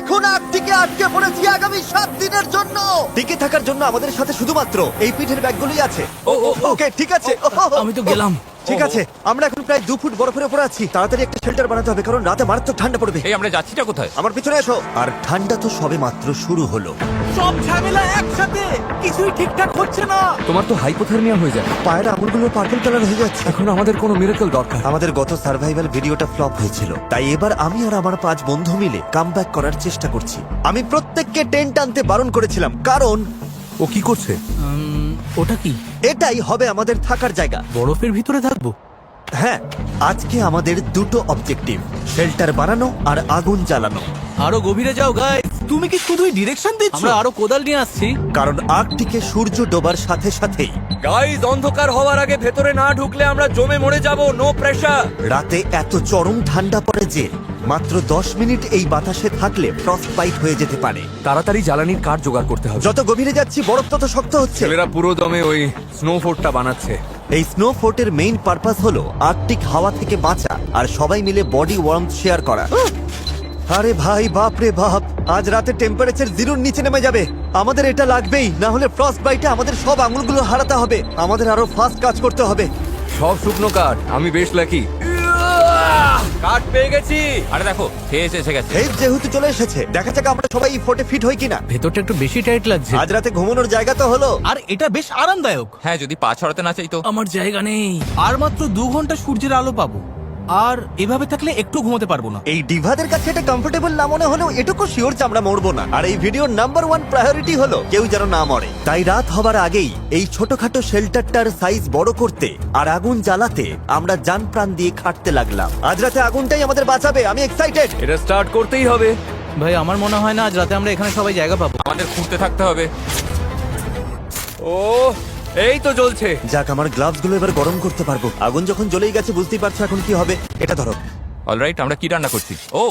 এখন আর্কটিকে আটকে পড়েছি আগামী 7 দিনের জন্য। টিকে থাকার জন্য আমাদের সাথে শুধুমাত্র এই পিঠের ব্যাগগুলোই আছে। ওকে ঠিক আছে। আমি তো গেলাম। ঠিক আছে, আমরা এখন প্রায় 2 ফুট বরফের উপর আছি। তাড়াতাড়ি একটা শেল্টার বানাতে হবে, কারণ রাতে মারাত্মক ঠান্ডা পড়বে। এই আমরা যাচ্ছিটা কোথায়? আমার পিছনে এসো। আর ঠান্ডা তো সবে মাত্র শুরু হলো। সব ঝামেলা একসাথে, কিছুই ঠিকঠাক হচ্ছে না। তোমার তো হাইপোথার্মিয়া হয়ে যায়। পায়ের আঙুলগুলো পার্পল কালার হয়ে যাচ্ছে। এখন আমাদের কোনো মিরাকল দরকার। আমাদের গত সার্ভাইভাল ভিডিওটা ফ্লপ হয়েছিল, তাই এবার আমি আর আমার 5 বন্ধু মিলে কামব্যাক করার চেষ্টা করছি। আমি প্রত্যেককে টেন্ট আনতে বারণ করেছিলাম, কারণ ও কি করছে? ওটা কি? এটাই হবে আমাদের থাকার জায়গা। বরফের ভিতরে থাকবো? হ্যাঁ, আজকে আমাদের দুটো অবজেক্টিভ, শেল্টার বানানো আর আগুন জ্বালানো। আরো গভীরে যাও গাইস। তুমি কি শুধুই ডিরেকশন দিচ্ছ? আমরা আরো কোদাল নিয়ে আসছি। কারণ আর্কটিকে সূর্য ডোবার সাথে সাথেই গাইস, অন্ধকার হওয়ার আগে ভেতরে না ঢুকলে আমরা জমে মরে যাব। No pressure. রাতে এত চরম ঠান্ডা পড়ে যে মাত্র 10 মিনিট এই বাতাসে থাকলে ফ্রস্ট বাইট হয়ে যেতে পারে। তাড়াতাড়ি জ্বালানির কাঠ জোগাড় করতে হবে। যত গভীরে যাচ্ছি বরফ তত শক্ত হচ্ছে। ছেলেরা পুরো দমে ওই স্নো ফোর্টটা বানাচ্ছে। এই স্নো ফোর্টের মেইন পারপাস হলো আর্কটিক হাওয়া থেকে বাঁচা আর সবাই মিলে বডি ওয়ার্মথ শেয়ার করা। আরে ভাই, বাপ রে বাপ, আজ রাতে টেম্পারেচার 0-র নিচে নেমে যাবে। আমাদের এটা লাগবেই, না হলে ফ্রস্ট বাইটে আমাদের সব আঙুলগুলো হারাতে হবে। আমাদের আরো ফাস্ট কাজ করতে হবে। সব শুকনো কাঠ। আমি বেশ লাকি। কাঠ পেয়ে গেছি। আরে দেখো, খেয়ে এসে গেছে। এই যেহেতু চলে এসেছে, দেখা যাক আমরা সবাই এই ফোর্টে ফিট হই কিনা। ভেতরটা একটু বেশি টাইট লাগছে। আজ রাতে ঘুমানোর জায়গা তো হলো। আর এটা বেশ আরামদায়ক। হ্যাঁ, যদি পা ছড়াতে না চাই তো। আমার জায়গা নেই। আর মাত্র 2 ঘন্টা সূর্যের আলো পাবো, আর এভাবে থাকলে একটু ঘুমোতে পারবো না। এই ডিভাদের কাছে এটা কমফোর্টেবল না মনে হলেও এটুকু শিওর যে আমরা মরবো না। আর এই ভিডিওর নাম্বার 1 প্রায়োরিটি হলো কেউ যেন না মরে। তাই রাত হবার আগেই এই ছোটখাটো শেল্টারটার সাইজ বড় করতে আর আগুন জ্বালাতে আমরা জান প্রাণ দিয়ে খাটতে লাগলাম। আজ রাতে আগুনটাই আমাদের বাঁচাবে। আমি এক্সাইটেড। এটা স্টার্ট করতেই হবে। ভাই, আমার মনে হয় না আজ রাতে আমরা এখানে সবাই জায়গা পাবো। আমাদের খুঁড়তে থাকতে হবে। ও, এই তো জ্বলছে। যাক, আমার গ্লাভস গুলো এবার গরম করতে পারবো। আগুন যখন জ্বলেই গেছে বুঝতেই পারছো এখন কি হবে। এটা ধরো। অলরাইট, আমরা কি রান্না করছি? ও,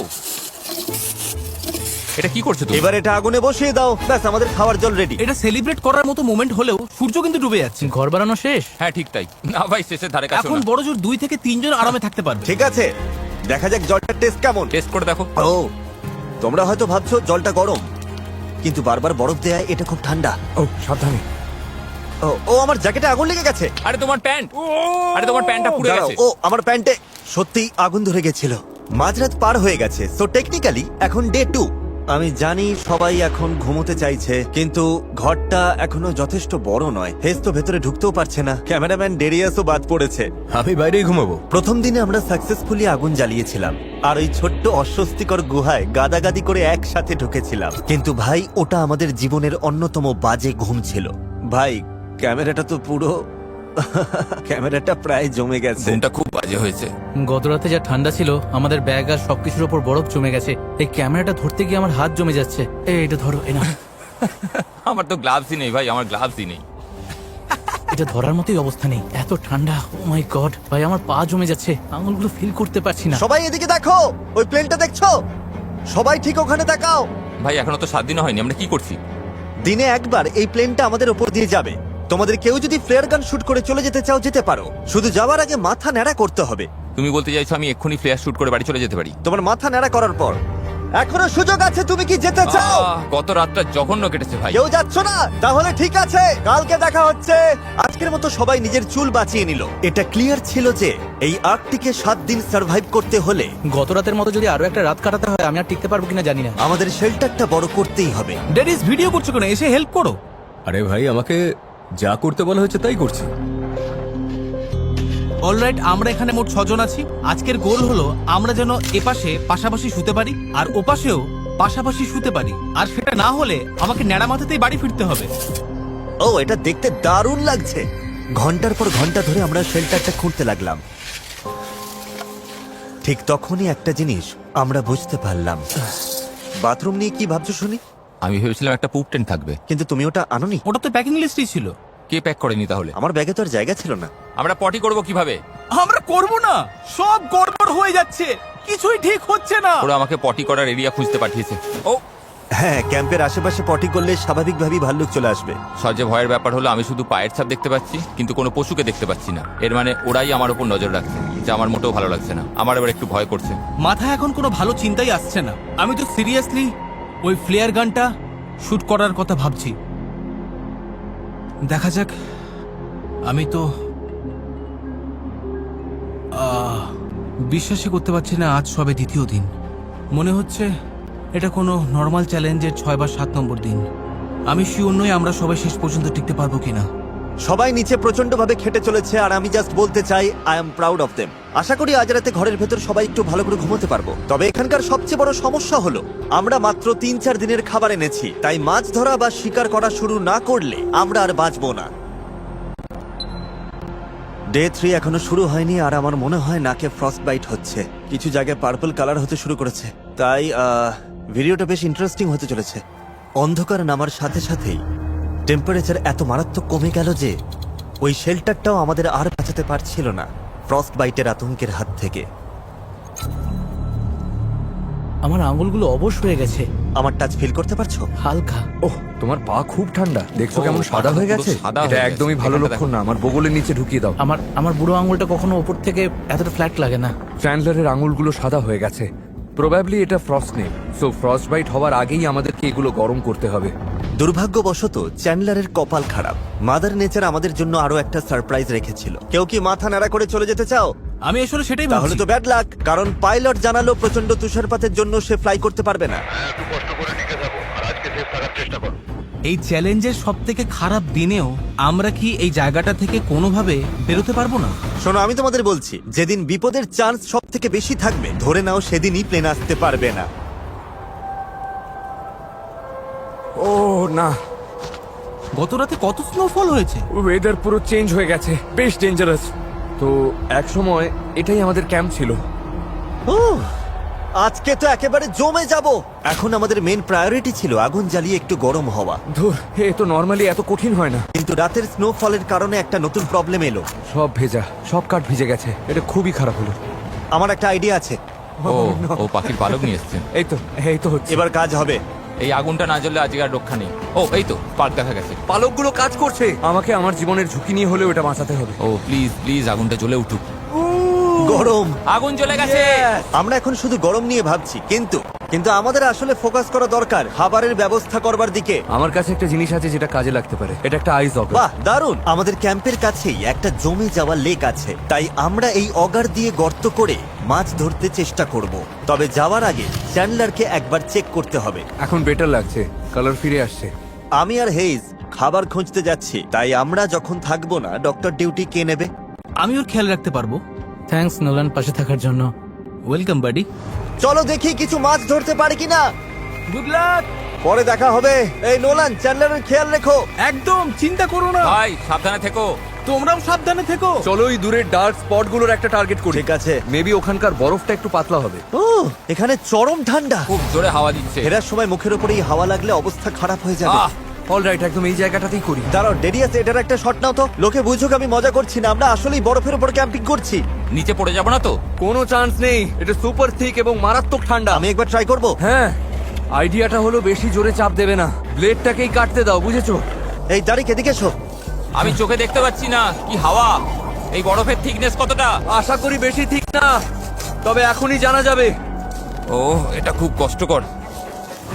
এটা কি করছো তুমি? এবার এটা আগুনে বসিয়ে দাও। ব্যাস, আমাদের খাওয়ার জল রেডি। এটা সেলিব্রেট করার মতো মোমেন্ট হলেও সূর্য কিন্তু ডুবে যাচ্ছে। ঘর বানানো শেষ। হ্যাঁ ঠিক তাই। না ভাই, শেষের ধারে কাছে এখন বড় জোর 2 থেকে 3 জন আরামে থাকতে পারবে। ঠিক আছে, দেখা যাক জলটার টেস্ট কেমন। টেস্ট করে দেখো। ও, তোমরা হয়তো ভাবছো জলটা গরম, কিন্তু বারবার বরফ দেয় এটা খুব ঠান্ডা। ও, সাবধানে। ও আমার জ্যাকেটে আগুন লেগে গেছে। আরে তোমার প্যান্ট, আরে তোমার প্যান্টটা পুড়ে দাঁড়াও, গেছে। ও আমার প্যান্টে সত্যি আগুন ধরে গেছিল। মাঝরাত পার হয়ে গেছে, সো টেকনিক্যালি এখন ডে 2। আমি জানি সবাই এখন ঘুমোতে চাইছে, কিন্তু ঘরটা এখনো যথেষ্ট বড় নয়। হেস তো ভেতরে ঢুকতেও পারছে না। ক্যামেরাম্যান ডেরিয়াসও বাদ পড়েছে। আমি বাইরেই ঘুমাবো। প্রথম দিনে আমরা সাকসেসফুলি আগুন জ্বালিয়েছিলাম আর ওই ছোট্ট অস্বস্তিকর গুহায় গাদাগাদি করে একসাথে ঢুকেছিলাম। কিন্তু ভাই, ওটা আমাদের জীবনের অন্যতম বাজে ঘুম ছিল। ভাই, ক্যামেরাটা তো পুরো ক্যামেরাটা প্রায় জমে গেছে। ঘুমটা খুব বাজে হয়েছে। গত রাতে যা ঠান্ডা ছিল, আমাদের ব্যাগ আর সবকিছুর উপর বরফ জমে গেছে। এই ক্যামেরাটা ধরতে গিয়ে আমার হাত জমে যাচ্ছে। এটা ধরো, না আমার তো গ্লাভসই নেই ভাই, আমার গ্লাভসই নেই। এটা ধরার মতোই অবস্থা নেই, এত ঠান্ডা। ও মাই গড ভাই, আমার পা জমে যাচ্ছে, আঙুলগুলো ফিল করতে পারছি না। সবাই এদিকে দেখো, ওই প্লেনটা দেখছো? সবাই ঠিক ওখানে তাকাও। ভাই, এখনো তো 7 দিনও হয়নি, আমরা কি করছি? দিনে একবার এই প্লেনটা আমাদের উপর দিয়ে যাবে। তোমাদের কেউ যদি ফ্লেয়ার গান শুট করে চলে যেতে চাও যেতে পারো, শুধু যাওয়ার আগে মাথা ন্যাড়া করতে হবে। তুমি বলতে চাইছো আমি এক্ষুনি ফ্লেয়ার শুট করে বাড়ি চলে যেতে পারি? তোমার মাথা ন্যাড়া করার পর এখনো সুযোগ আছে। তুমি কি যেতে চাও? গত রাতটা জঘন্য কেটেছে ভাই। কেউ যাচ্ছ না? তাহলে ঠিক আছে, কালকে দেখা হচ্ছে। আজকের মতো সবাই নিজের চুল বাঁচিয়ে নিল। এটা ক্লিয়ার ছিল যে এই আর্কটিকে 7 দিন সার্ভাইভ করতে হলে গত রাতের মতো যদি আরো একটা রাত কাটাতে হয়, আমি আর টিকতে পারবো কিনা জানি না। আমাদের শেল্টারটা বড় করতেই হবে। ডেরিস, ভিডিও করছো কেন? এসে হেল্প করো। আরে ভাই, আমাকে যা করতে বলা হয়েছে তাই করছি। অলরাইট, আমরা এখানে মোট 6 জন আছি। আজকের গোল হলো আমরা যেন এপাশে পাশাপাশি শুতে পারি আর ওপাশেও পাশাপাশি শুতে পারি। আর সেটা না হলে আমাকে ন্যাড়া মাথাতেই বাড়ি ফিরতে হবে। ও, এটা দেখতে দারুণ লাগছে। ঘন্টার পর ঘন্টা ধরে আমরা শেল্টারটা খুঁড়তে লাগলাম। ঠিক তখনই একটা জিনিস আমরা বুঝতে পারলাম। বাথরুম নিয়ে কি ভাবছো শুনি? আমি ভেবেছিলাম একটা পুপ টেন্ট থাকবে। কিন্তু তুমি ওটা আনোনি। ওটা তো প্যাকিং লিস্টেই ছিল। কে প্যাক করেনি তাহলে? আমার ব্যাগে তো আর জায়গা ছিল না। আমরা পটি করব কিভাবে? আমরা করব না, সব গড়বড় হয়ে যাচ্ছে, কিছুই ঠিক হচ্ছে না। ওরা আমাকে পটি করার এরিয়া খুঁজতে পাঠিয়েছে। ও, হ্যাঁ, ক্যাম্পের আশেপাশে পটি করলে স্বাভাবিকভাবেই ভাল্লুক চলে আসবে। সবচেয়ে ভয়ের ব্যাপার হলো আমি শুধু পায়ের ছাপ দেখতে পাচ্ছি, কিন্তু কোনো পশুকে দেখতে পাচ্ছি না। এর মানে ওরাই আমার উপর নজর রাখছে, যা আমার মোটেও ভালো লাগছে না। আমার এবার একটু ভয় করছে। মাথায় এখন কোনো ভালো চিন্তাই আসছে না। আমি তো সিরিয়াসলি ওই ফ্লেয়ার গানটা শুট করার কথা ভাবছি। দেখা যাক। আমি তো বিশ্বাসই করতে পারছি না, আজ সবে দ্বিতীয় দিন। মনে হচ্ছে এটা কোনো নর্মাল চ্যালেঞ্জের 6 বা 7 নম্বর দিন। আমি শিওর নই আমরা সবাই শেষ পর্যন্ত টিকতে পারবো কিনা। সবাই নিচে প্রচন্ড ভাবে খেটে চলেছে আর আমি জাস্ট বলতে চাই I am proud of them. আশা করি আজ রাতে ঘরের ভেতর সবাই একটু ভালো করে ঘুমোতে পারবো। তবে এখানকার সবচেয়ে বড় সমস্যা হলো আমরা মাত্র 3-4 দিনের খাবার এনেছি, তাই মাছ ধরা বা শিকার করা শুরু না করলে আমরা আর বাঁচবো না। ডে 3 এখনো শুরু হয়নি আর আমার মনে হয় নাকে ফ্রস্ট বাইট হচ্ছে। কিছু জায়গায় পার্পল কালার হতে শুরু করেছে, তাই ভিডিওটা বেশ ইন্টারেস্টিং হতে চলেছে। অন্ধকার নামার সাথে সাথেই টেম্পারেচার এত মারাত্মক কমে গেল যে ওই শেল্টারটাও আমাদের আর বাঁচাতে পারছিল না ফ্রস্ট বাইটের আতঙ্কের হাত থেকে। আমার আঙুলগুলো অবশ হয়ে গেছে, আমার টাচ ফিল করতে পারছো? হালকা। ওহ, তোমার পা খুব ঠান্ডা, দেখছো ও, কেমন সাদা পাটা হয়ে পুরো গেছে। সাদা হয়ে এটা গেছে। একদমই ভালো এখানটা লক্ষণ না। আমার বগলের নিচে ঢুকিয়ে দাও। আমার বুড়ো আঙুলটা কখনো ওপর থেকে এতটা ফ্ল্যাট লাগে না। চ্যান্ডলারের আঙুলগুলো সাদা হয়ে গেছে। প্রবাবলি এটা ফ্রস্ট নেই, সো ফ্রস্ট বাইট হওয়ার আগেই আমাদেরকে এগুলো গরম করতে হবে। দুর্ভাগ্যবশত চ্যান্ডলারের কপাল খারাপ। মাদার নেচার আমাদের জন্য আরো একটা সারপ্রাইজ রেখেছিল। কেউ কি মাথা নাড়া করে চলে যেতে চাও? আমি আসলে সেটাই তাহলে ভাবছি। তো ব্যাড লাক, কারণ পাইলট জানালো প্রচন্ড তুষারপাতের জন্য সে ফ্লাই করতে পারবে না। এই চ্যালেঞ্জের সব থেকে খারাপ দিনেও আমরা কি এই জায়গাটা থেকে কোনোভাবে বেরোতে পারবো না? শোনো, আমি তোমাদের বলছি, যেদিন বিপদের চান্স সব থেকে বেশি থাকবে ধরে নাও সেদিনই প্লেন আসতে পারবে না। ও না, গত রাতে কত স্নোফল হয়েছে। ওয়েদার পুরো চেঞ্জ হয়ে গেছে, বেশ ডেঞ্জারাস। তো এক সময় এটাই আমাদের ক্যাম্প ছিল। উহ, আজকে তো একেবারে জমে যাব। এখন আমাদের মেন প্রায়োরিটি ছিল আগুন জ্বালিয়ে একটু গরম হওয়া, ধুর, এ তো নর্মালি এত কঠিন হয় না। কিন্তু রাতের স্নোফলের কারণে একটা নতুন প্রবলেম এলো। সব ভেজা, সব কাঠ ভিজে গেছে। এটা খুবই খারাপ হলো। আমার একটা আইডিয়া আছে, ও পাখির পালক নিয়ে এসছে। এই তো হচ্ছে। এবার কাজ হবে। এই আগুনটা না জ্বললে আজকে আর রক্ষা নেই। ও এই তো পার্ক দেখা গেছে। পালকগুলো কাজ করছে। আমাকে আমার জীবনের ঝুঁকি নিয়ে হলেও এটা বাঁচাতে হবে। ও প্লিজ প্লিজ আগুনটা জ্বলে উঠুক। গরম। আগুন জ্বলে গেছে। আমরা এখন শুধু গরম নিয়ে ভাবছি, কিন্তু আমাদের আসলে ফোকাস করা দরকার খাবারের ব্যবস্থা করবার দিকে। আমার কাছে একটা জিনিস আছে যেটা কাজে লাগতে পারে। এটা একটা আইস অগার। বাহ, দারুণ। আমাদের ক্যাম্পের কাছেই একটা জমে যাওয়া লেক আছে, তাই আমরা এই অগার দিয়ে গর্ত করে মাছ ধরতে চেষ্টা করব। তবে যাওয়ার আগে চ্যান্ডলারকে একবার চেক করতে হবে। এখন বেটার লাগছে, কালার ফিরে আসছে। আমি আর হেইজ খাবার খুঁজতে যাচ্ছি, তাই আমরা যখন থাকবো না ডক্টর ডিউটি কে নেবে? আমি ওর খেয়াল রাখতে পারবো। থ্যাঙ্কস নোলান, পাশে থাকার জন্য। ওয়েলকাম বাডি। চলো দেখি কিছু মাছ ধরতে পারি কিনা। Good luck. পরে দেখা হবে। এই নোলান, চ্যান্ডলারের খেয়াল রেখো। একদম চিন্তা করো না। ভাই সাবধানে থেকো। তোমরাও সাবধানে থেকো। চলো এই দূরের ডার্ক স্পটগুলোর একটা টার্গেট করি। ঠিক আছে। মেবি ওখানকার বরফটা একটু পাতলা হবে। ও, এখানে চরম ঠান্ডা। খুব জোরে হাওয়া দিচ্ছে। ফেরার সময় মুখের উপরেই হাওয়া লাগলে অবস্থা খারাপ হয়ে যাবে। অলরাইট, একদম এই জায়গাটাতেই করি। দাঁড়াও, ডেরিয়াস, এটার একটা শট নাও তো। লোকে বুঝুক আমি মজা করছি না, আমরা আসলেই বরফের উপর ক্যাম্পিং করছি। নিচে পড়ে যাবো না তো? কোনো চান্স নেই। এটা সুপার থিক এবং মারাত্মক ঠান্ডা। আমি একবার ট্রাই করব। হ্যাঁ, আইডিয়াটা হলো বেশি জোরে চাপ দেবে না, ব্লেডটাকেই কাটতে দাও, বুঝেছো? এই দাঁড়ি, এদিকে এসো। আমি চোখে দেখতে পাচ্ছি না। কি হাওয়া! এই বরফের থিকনেস কতটা? আশা করি বেশি ঠিক না, তবে এখনই জানা যাবে। ও এটা খুব কষ্টকর।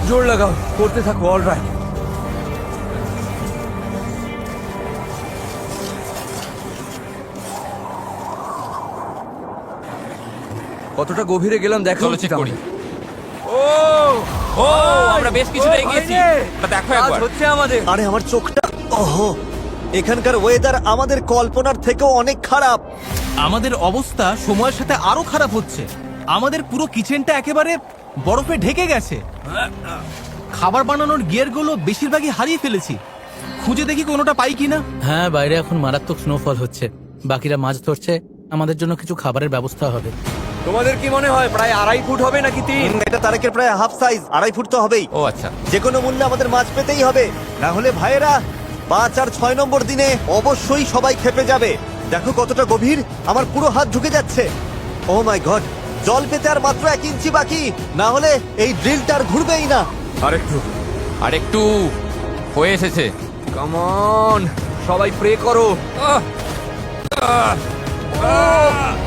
জোর লাগাও, করতে থাকো। অলরাইট, কতটা গভীরে গেলাম দেখা চলো উচিত চেক করি। আমাদের। ও আমরা বেশ কিছুটা এগিয়েছি। তা দেখো কাজ একবার। হচ্ছে আমাদের। আরে আমার চোখটা, ওহো, এখানকার ওয়েদার আমাদের কল্পনার থেকেও অনেক খারাপ। আমাদের অবস্থা সময়ের সাথে আরো খারাপ হচ্ছে। আমাদের পুরো কিচেনটা একেবারে বরফে ঢেকে গেছে। খাবার বানানোর গিয়ারগুলো বেশিরভাগই হারিয়ে ফেলেছি। খুঁজে দেখি কোনোটা পাই কিনা। হ্যাঁ, বাইরে এখন মারাত্মক স্নোফল হচ্ছে। বাকিরা মাছ ধরছে, আমাদের জন্য কিছু খাবারের ব্যবস্থা হবে। তোমাদের কি মনে হয় প্রায় 2.5 ফুট হবে নাকি 3? এটা তারেকের প্রায় হাফ সাইজ, 2.5 ফুট তো হবেই। ও আচ্ছা। যে কোনো মূল্যে আমাদের মাছ পেতেই হবে, না হলে ভাইয়েরা 5 আর 6 নম্বর দিনে অবশ্যই সবাই খেপে যাবে। দেখো কতটা গভীর, আমার পুরো হাত ঢুকে যাচ্ছে। ও মাই গড, জল পেতে আর মাত্র 1 ইঞ্চি বাকি, না হলে এই ড্রিলটা আর ঘুরবেই না। আরেকটু হয়ে এসেছে। কাম অন, সবাই প্রে করো।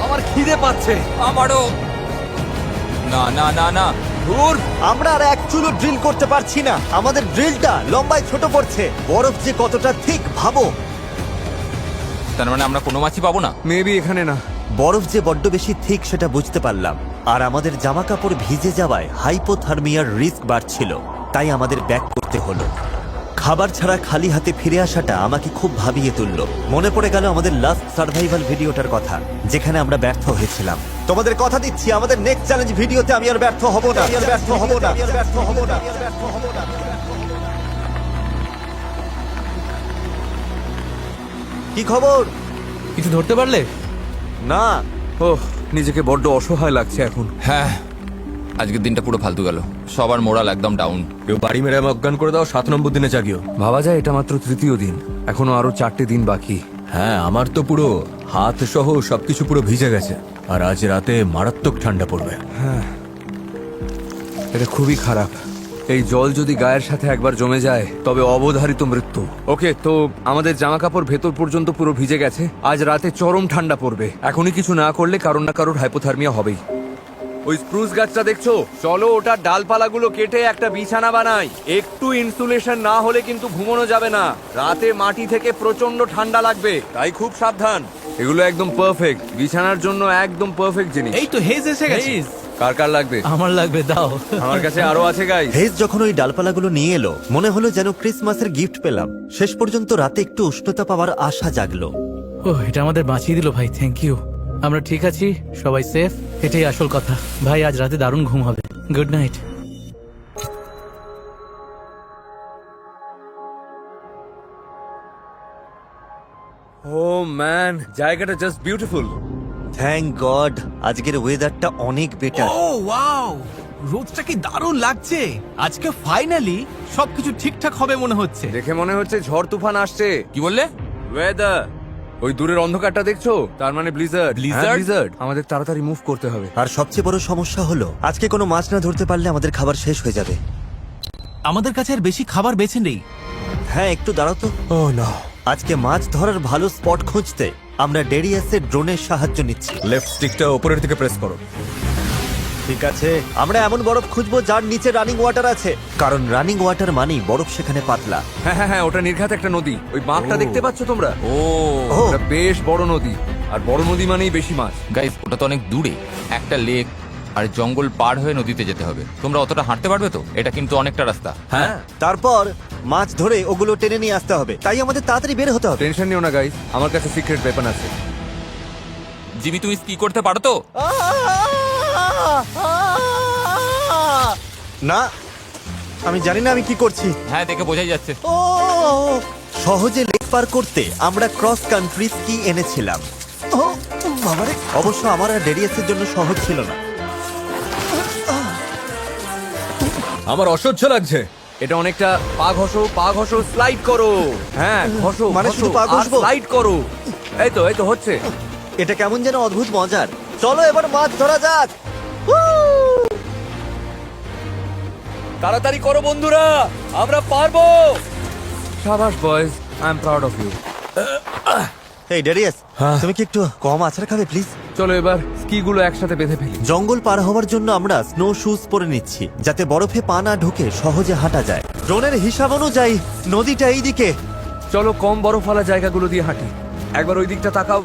আমার খিদে পাচ্ছে। আমারও। না না না না, ধুর! আমরা আর এক চুলো ড্রিল করতে পারছি না, আমাদের ড্রিলটা লম্বায় ছোট পড়ছে। বরফ যে কতটা ঠিক ভাবো। তার মানে আমরা কোনো মাছই পাবো না। মেবি এখানে না। বরফ যে বড্ড বেশি ঠিক সেটা বুঝতে পারলাম। আর আমাদের জামা কাপড় ভিজে যাওয়ায় হাইপোথার্মিয়ার রিস্ক বাড়ছিল, তাই আমাদের ব্যাক করতে হলো। খাবার ছাড়া খালি হাতে ফিরে আসাটা আমাকে খুব ভাবিয়ে তুললো। মনে পড়ে গেল আমাদের লাস্ট সার্ভাইভাল ভিডিওটার কথা, যেখানে আমরা ব্যর্থ হয়েছিলাম। তোমাদের কথা দিচ্ছি, আমাদের নেক্সট চ্যালেঞ্জ ভিডিওতে আমি আর ব্যর্থ হব না। কি খবর? কিছু ধরতে পারলে? না। ওহ, নিজেকে বড্ড অসহায় লাগছে এখন। হ্যাঁ, আজকের দিনটা পুরো ফালতু গেল। সবার মোরাল একদম ডাউন। কেউ বাড়ি মেরে আমায় অজ্ঞান করে দাও, 7 নম্বর দিনে জাগিও। ভাবা যায় এটা মাত্র তৃতীয় দিন, এখনো আরো 4টে দিন বাকি। হ্যাঁ, আমার তো পুরো হাত সহ সবকিছু পুরো ভিজে গেছে। আর আজ রাতে মারাত্মক ঠান্ডা পড়বে। এটা খুবই খারাপ। এই জল যদি গায়ের সাথে একবার জমে যায় তবে অবধারিত মৃত্যু। ওকে, তো আমাদের জামা কাপড় ভেতর পর্যন্ত পুরো ভিজে গেছে। আজ রাতে চরম ঠান্ডা পড়বে। এখনই কিছু না করলে কারোর না কারোর হাইপোথার্মিয়া হবেই। ওই স্প্রুস গাছটা দেখছো? চলো ওটার ডালপালাগুলো কেটে একটা বিছানা বানাই। একটু ইনসুলেশন না হলে কিন্তু ঘুমানো যাবে না। রাতে মাটি থেকে প্রচন্ড ঠান্ডা লাগবে, তাই খুব সাবধান। এগুলো একদম পারফেক্ট বিছানার জন্য, একদম পারফেক্ট জিনিস। এই তো হেজ এসে গেছে। কার কার লাগবে? আমার লাগবে, দাও। আমার কাছে আরো আছে গাইস। হেজ যখন ওই ডালপালাগুলো নিয়ে এলো, মনে হলো যেন ক্রিসমাসের গিফট পেলাম। শেষ পর্যন্ত রাতে একটু উষ্ণতা পাওয়ার আশা জাগলো। ও, এটা আমাদের বাঁচিয়ে দিল ভাই, থ্যাংক ইউ। আমরা ঠিক আছি, সবাই সেফ, এটাই আসল কথা। ভাই, আজ রাতে দারুণ ঘুম হবে। Good night. ও ম্যান, জায়গাটা জাস্ট বিউটিফুল। থ্যাংক গড, আজকের ওয়েদারটা অনেক বেটার। ও ওয়াও, রোদটা কি দারুণ লাগছে। আজকে ফাইনালি সবকিছু ঠিকঠাক হবে মনে হচ্ছে। দেখে মনে হচ্ছে ঝড় তুফান আসছে। কি বললে? ওয়েদার, ওই দূরের অন্ধকারটা দেখছো? তার মানে ব্লিজার্ড। Blizzard? ব্লিজার্ড। আমাদের তাড়াতাড়ি মুভ করতে হবে। আর সবচেয়ে বড় সমস্যা হলো, আজকে কোনো মাছ না ধরতে পারলে আমাদের খাবার শেষ হয়ে যাবে। আমাদের কাছে আর বেশি খাবার বেঁচে নেই। হ্যাঁ, একটু দাঁড়াও তো। ও না। আজকে মাছ ধরার ভালো স্পট খুঁজতে আমরা ডেরিয়াসের ড্রোনের সাহায্য নিচ্ছি। লেফট স্টিকটা উপরের দিকে প্রেস করো। ঠিক আছে, আমরা এমন বরফ খুঁজবো যার নিচে রানিং ওয়াটার আছে, কারণ রানিং ওয়াটার মানেই বরফ সেখানে পাতলা। হ্যাঁ হ্যাঁ হ্যাঁ, ওটা নির্ঘাত একটা নদী। ওই বাঁকটা দেখতে পাচ্ছ তোমরা? ও ও ওটা বেশ বড় নদী, আর বড় নদী মানেই বেশি মাছ। গাইস, ওটা তো অনেক দূরে। একটা লেক আর জঙ্গল পার হয়ে নদীতে যেতে হবে। তোমরা অতটা হাঁটতে পারবে তো? এটা কিন্তু অনেকটা রাস্তা। হ্যাঁ, তারপর মাছ ধরে ওগুলো টেনে নিয়ে আসতে হবে, তাই আমাদের তাড়াতাড়ি বের হতে হবে। টেনশন নিও না গাইস, আমার কাছে সিক্রেট ওয়েপন আছে। জিমি, তুমি কি করতে পারো তো? না, আমি জানি না আমি কি করছি। হ্যাঁ, দেখে বোঝাই যাচ্ছে। ও, সহজে লেক পার করতে আমরা ক্রস কান্ট্রি স্কি এনেছিলাম। ও বাবারে, অবশ্য আমার আর ডেরিয়াসের জন্য সহজ ছিল না। আমার অসহ্য লাগছে। এটা অনেকটা পা ঘষো, স্লাইড করো। হ্যাঁ, ঘষো মানে শুধু পা ঘষবো? স্লাইড করো। এই তো হচ্ছে। এটা কেমন যেন অদ্ভুত মজার। চলো এবার মাছ ধরা যাক। তাড়াতাড়ি করো বন্ধুরা, আমরা পারবো। শাবাশ boys, I am proud of you. এই ডেরিয়াস, তুমি কি একটু কম আছাড় খাবে প্লিজ? চলো এবার স্কি গুলো একসাথে বেঁধে ফেলি। জঙ্গল পার হওয়ার জন্য আমরা স্নো শুজ পরে নিচ্ছি, যাতে বরফে পা না ঢুকে সহজে হাঁটা যায়। ড্রোনের হিসাব অনুযায়ী নদীটা এইদিকে। চলো কম বরফওয়ালা জায়গাগুলো দিয়ে হাঁটি। একবার ওই দিকটা তাকাও।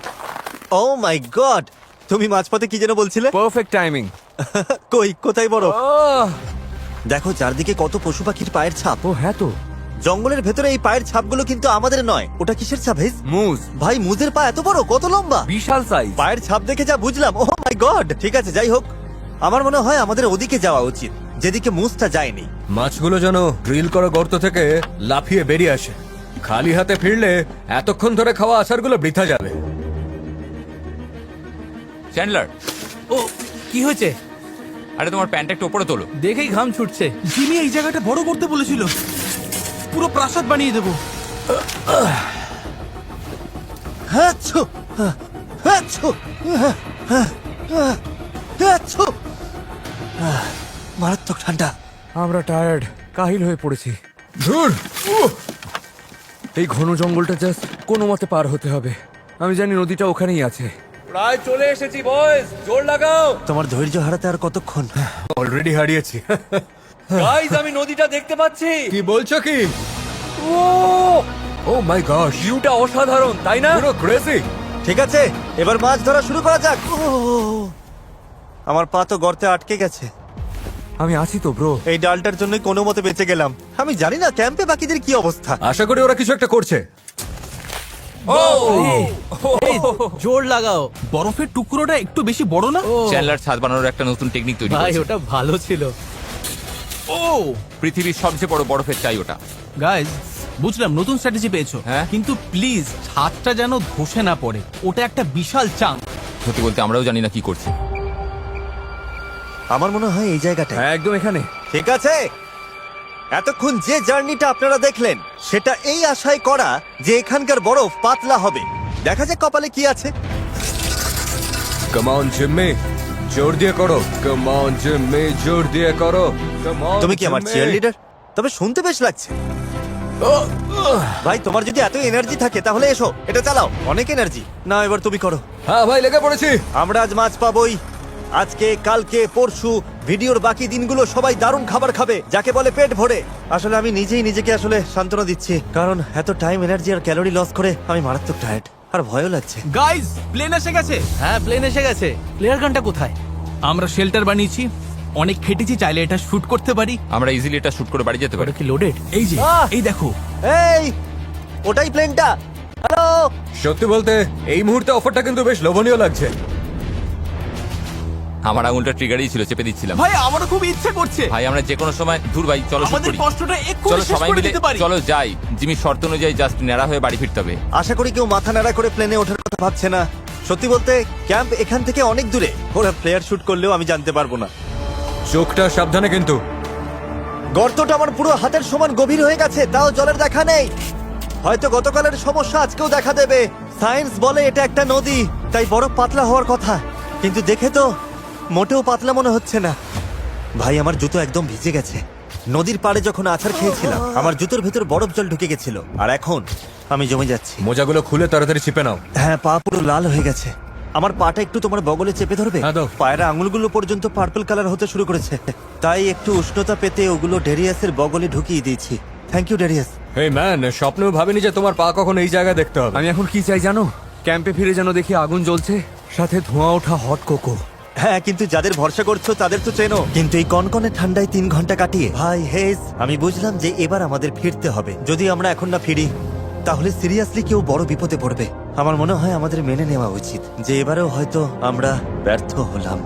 ও মাই গড, তুমি মাঝপথে কি যেন বলছিলে? Perfect timing. কোথায় বরফ? দেখো চারদিকে কত পশু পাখির পায়ের ছাপ। ও হ্যাঁ তো, জঙ্গলের ভেতরে এই পায়ের ছাপগুলো কিন্তু আমাদের নয়। ওটা কিসের ছাপ হেজ? মুজ। ভাই, মুজের পা এত বড়, কত লম্বা! বিশাল সাইজ। পায়ের ছাপ দেখে যা বুঝলাম। ও মাই গড! ঠিক আছে, যাই হোক, আমার মনে হয় আমাদের ওদিকে যাওয়া উচিত, যেদিকে মুজটা যায়নি। মাছগুলো যেন ড্রিল করা গর্ত থেকে লাফিয়ে বেরিয়ে আসে। খালি হাতে ফিরলে এতক্ষণ ধরে খাওয়া আচারগুলো বৃথা যাবে। চ্যান্ডলার, ও, কি হয়েছে? আরে তোমার প্যান্টটা একটু উপরে তোলো। দেখেই ঘাম ছুটছে। জিমি এই জায়গাটা বড় করতে বলেছিল, পুরো প্রাসাদ বানিয়ে দেবো। হাচ্ছু, হাচ্ছু, হাচ্ছু। মারাত্মক ঠান্ডা। আমরা টায়ার্ড, কাহিল হয়ে পড়েছি। ধুর! এই ঘন জঙ্গলটা জাস্ট কোনো মতে পার হতে হবে। আমি জানি নদীটা ওখানেই আছে। প্রায় চলে এসেছি বয়েজ, জোর লাগাও। তোমার ধৈর্য হারাতে আর কতক্ষণ? অলরেডি হারিয়েছি। গাইস, আমি নদীটা দেখতে পাচ্ছি। কি বলছো কি? ও ও মাই গড, ভিউটা অসাধারণ, তাই না? পুরো ক্রেজি। ঠিক আছে, এবার মাছ ধরা শুরু করা যাক। আমার পা তো গর্তে আটকে গেছে। আমি আছি তো ব্রো। এই ডালটার জন্য কোনো মতে বেঁচে গেলাম। আমি জানি না ক্যাম্পে বাকিদের কি অবস্থা। আশা করি ওরা কিছু একটা করছে। জোর লাগাও। বরফের টুকরোটা একটু বেশি বড় না? চ্যান্ডলার ছাদ বানানোর একটা নতুন টেকনিক তৈরি ভাই করেছে। ওটা ভালো ছিল। ও পৃথিবীর সবচেয়ে বড় বরফের চাই ওটা। গাইজ, বুঝলাম নতুন স্ট্র্যাটেজি পেয়েছো, হ্যাঁ। কিন্তু প্লিজ ছাদটা যেন ধসে না পড়ে। ওটা একটা বিশাল চাঙ্ক। সত্যি বলতে আমরাও জানি না কি করছি। আমার মনে হয় এই জায়গাটা। হ্যাঁ, একদম এখানে। ঠিক আছে, এতক্ষণ যে জার্নিটা আপনারা দেখলেন সেটা এই আশায় করা যে এখানকার বরফ পাতলা হবে। দেখা যাক কপালে কি আছে। কাম অন জিম্মি, জোর দিয়ে করো। কাম অন জিম্মি, জোর দিয়ে করো। Come on, তুমি কি আমার জিম্মি। Cheerleader? তবে শুনতে বেশ লাগছে। ভাই, তোমার যদি এত এনার্জি থাকে তাহলে এসো, এটা চালাও। অনেক এনার্জি। না, এবার তুমি করো। হ্যাঁ ভাই, লেগে পড়েছি। আমরা আজ মাছ পাবোই। আজকে, কালকে, পরশু, ভিডিওর বাকি দিনগুলো সবাই দারুণ খাবার খাবে, যাকে বলে পেট ভরে। আসলে আমি নিজেই নিজেকে আসলে সান্ত্বনা দিচ্ছি, কারণ এত টাইম, এনার্জি আর ক্যালোরি লস করে আমি মারাত্মক টায়ার্ড আর ভয়ও লাগছে। গাইজ, প্লেন এসে গেছে। হ্যাঁ, প্লেন এসে গেছে। প্লেয়ার গানটা কোথায়? আমরা শেল্টার বানিয়েছি, অনেক খেটেছি, চাইলে এটা শুট করতে পারি। আমরা ইজিলি এটা শুট করে বাড়ি যেতে পারি। ওটা কি লোডেড? এই যে, আহ! এই দেখো। এই, ওটাই প্লেনটা। হ্যালো। সত্যি বলতে এই মুহূর্তে অফারটা কিন্তু বেশ লোভনীয় লাগছে। আমার আঙুলটা ট্রিগারই ছিল, চেপে দিচ্ছিলাম। ভাই, আমারও খুব ইচ্ছে করছে। ভাই আমরা যে কোনো সময় দূর ভাই, চলো শুট আমাদের করি। কষ্টটা এক্ষুনি চলো শেষ সবাই করে মিলে, দিতে পারি। চলো যাই। জিমির শর্ত অনুযায়ী জাস্ট ন্যাড়া হয়ে বাড়ি ফিরতে হবে। আশা করি কেউ মাথা নাড়া করে প্লেনে ওঠার কথা ভাবছে না। সত্যি বলতে ক্যাম্প এখান থেকে অনেক দূরে। ওরা প্লেয়ার শুট করলেও আমি জানতে পারবো না। চোখটা সাবধানে কিন্তু। গর্তটা আমার পুরো হাতের সমান গভীর হয়ে গেছে, তাও জলের দেখা নেই। হয়তো গতকালের সমস্যা আজকেও দেখা দেবে। সায়েন্স বলে এটা একটা নদী, তাই বরফ পাতলা হওয়ার কথা, কিন্তু দেখে তো মোটেও পাতলা মনে হচ্ছে না। ভাই, আমার জুতো একদম ভিজে গেছে। নদীর পাড়ে যখন আছাড় খেয়েছিলাম আমার জুতোর ভেতর বরফ জল ঢুকে গেছিল, আর এখন আমি জমে যাচ্ছি। মোজাগুলো খুলে তাড়াতাড়ি চিপে নাও। হ্যাঁ, পা পুরো লাল হয়ে গেছে। আমার পাটা একটু তোমার বগলে চেপে ধরবে? হ্যাঁ, দাও। পায়ের আঙুলগুলো পর্যন্ত পার্পল কালার হতে শুরু করেছে, তাই একটু উষ্ণতা পেতে ওগুলো ডেরিয়াসের বগলে ঢুকিয়ে দিয়েছি। Thank you Darius. Hey man, স্বপ্নেও ভাবিনি যে তোমার পা কখন এই জায়গায় দেখতে হবে। আমি এখন কি চাই জানো? ক্যাম্পে ফিরে যেন দেখি আগুন জ্বলছে, সাথে ধোঁয়া ওঠা হট কোকো। হ্যাঁ, কিন্তু যাদের ভরসা করছো তাদের তো চেনো। কিন্তু এই কনকনে ঠান্ডায় 3 ঘন্টা কাটিয়ে ভাই হেজ, আমি বুঝলাম যে এবার আমাদের ফিরতে হবে। যদি আমরা এখন না ফিরি তাহলে সিরিয়াসলি কেউ বড় বিপদে পড়বে। আমার মনে হয় আমাদের মেনে নেওয়া উচিত যে এবারেও হয়তো আমরা ব্যর্থ হলাম।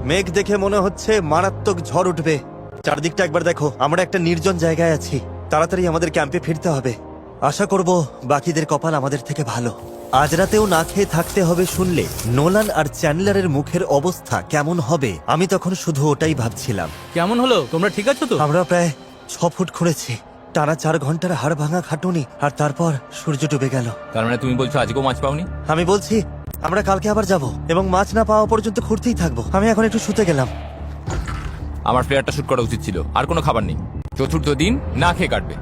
মেঘ দেখে মনে হচ্ছে মারাত্মক ঝড় উঠবে। চারদিকটা একবার দেখো, আমরা একটা নির্জন জায়গায় আছি। তাড়াতাড়ি আমাদের ক্যাম্পে ফিরতে হবে। আশা করব বাকিদের কপাল আমাদের থেকে ভালো। আজ রাতেও না খেয়ে থাকতে হবে শুনলে নোলান আর চ্যান্ডলারের মুখের অবস্থা কেমন হবে, আমি তখন শুধু ওটাই ভাবছিলাম। কেমন হলো? তোমরা ঠিক আছো তো? আমরা প্রায় 6 ফুট খুঁড়েছি, টানা 4 ঘন্টার হাড় ভাঙা খাটুনি, আর তারপর সূর্য ডুবে গেল। তার মানে তুমি বলছো আজকেও মাছ পাওনি? আমি বলছি আমরা কালকে আবার যাব এবং মাছ না পাওয়া পর্যন্ত খুঁড়তেই থাকবো। আমি এখন একটু শুতে গেলাম। আমার প্লেয়ারটা শুট করা উচিত ছিল। আর কোনো খাবার নেই, চতুর্থ দিন না খেয়ে কাটবে।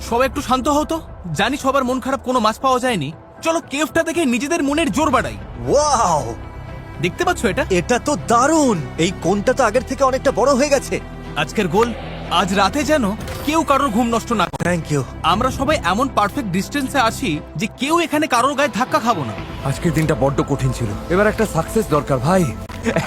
সবাই একটু শান্ত হতো। জানি সবার মন খারাপ, কোনো মাছ পাওয়া যায়নি। চলো কেভটা দেখে নিজেদের মনের জোর বাড়াই। ওয়াও, দেখতে পাচ্ছ এটা? এটা তো দারুণ। এই কোণটা তো আগের থেকে অনেকটা বড় হয়ে গেছে। আজকের গোল, আজ রাতে যেন কেউ কারোর ঘুম নষ্ট না করে। Thank you. আমরা সবাই এমন পারফেক্ট ডিস্টেন্সে আছি যে কেউ এখানে কারোর গায়ে ধাক্কা খাবো না। আজকের দিনটা বড্ড কঠিন ছিল, এবার একটা সাকসেস দরকার ভাই।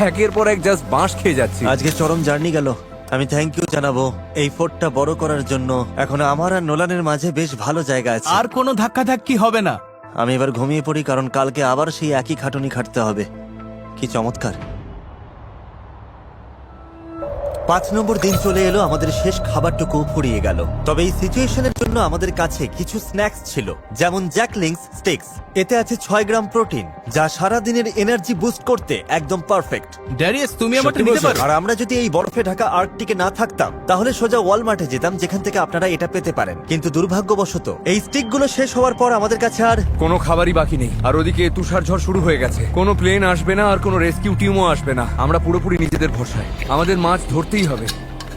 একের পর এক জাস্ট বাঁশ খেয়ে যাচ্ছি। আজকে চরম জার্নি গেল। আমি থ্যাংক ইউ জানাবো এই ফোর্টটা বড় করার জন্য। এখন আমার আর নোলানের মাঝে বেশ ভালো জায়গা আছে। আর কোনো ধাক্কাধাক্কি হবে না। আমি এবার ঘুমিয়ে পড়ি, কারণ কালকে আবার সেই একই খাটুনি খাটতে হবে। কি চমৎকার। 5 নম্বর দিন চলে এলো, আমাদের শেষ খাবারটুকু ফুরিয়ে গেল। তবে এই সিচুয়েশনের জন্য আমাদের কাছে কিছু স্ন্যাক্স ছিল, যেমন জ্যাকলিংস স্টিক্স। এতে আছে 6 গ্রাম প্রোটিন, যা সারা দিনের এনার্জি বুস্ট করতে একদম পারফেক্ট। ড্যারিয়াস, তুমি আমারটা সত্যি নিতে বলছো? পারো? আর আমরা যদি এই বরফে ঢাকা আর্কটিকে না থাকতাম তাহলে সোজা ওয়ালমার্টে যেতাম, যেখান থেকে আপনারা এটা পেতে পারেন। কিন্তু দুর্ভাগ্যবশত এই স্টিকগুলো শেষ হওয়ার পর আমাদের কাছে আর কোনো খাবারই বাকি নেই, আর ওদিকে তুষার ঝড় শুরু হয়ে গেছে। কোনো প্লেন আসবে না, আর কোনো রেস্কিউ টিমও আসবে না। আমরা পুরোপুরি নিজেদের ভরসায়। আমাদের মাছ ধরতেই হবে,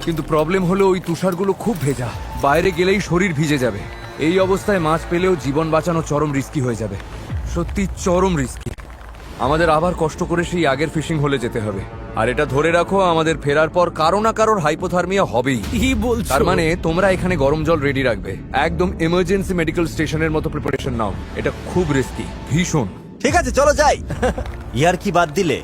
কিন্তু প্রবলেম হলো ওই তুষারগুলো খুব ভেজা, বাইরে গেলেই শরীর ভিজে যাবে। এই অবস্থায় মাছ পেলেও জীবন বাঁচানো চরম রিস্কি হয়ে যাবে, সত্যি চরম রিস্কি। আমাদের আবার কষ্ট করে সেই আগের ফিশিং হলে যেতে হবে। আর এটা ধরে রাখো, আমাদের ফেরার পর কারো না কারোর হাইপোথার্মিয়া হবেই। কি বলছো? তার মানে তোমরা এখানে গরম জল রেডি রাখবে, একদম এমার্জেন্সি মেডিকেল স্টেশনের মতো প্রিপারেশন নাও। এটা খুব রিস্কি, ভীষণ। ঠিক আছে চলো যাই। ইয়ার কি বাদ দিলে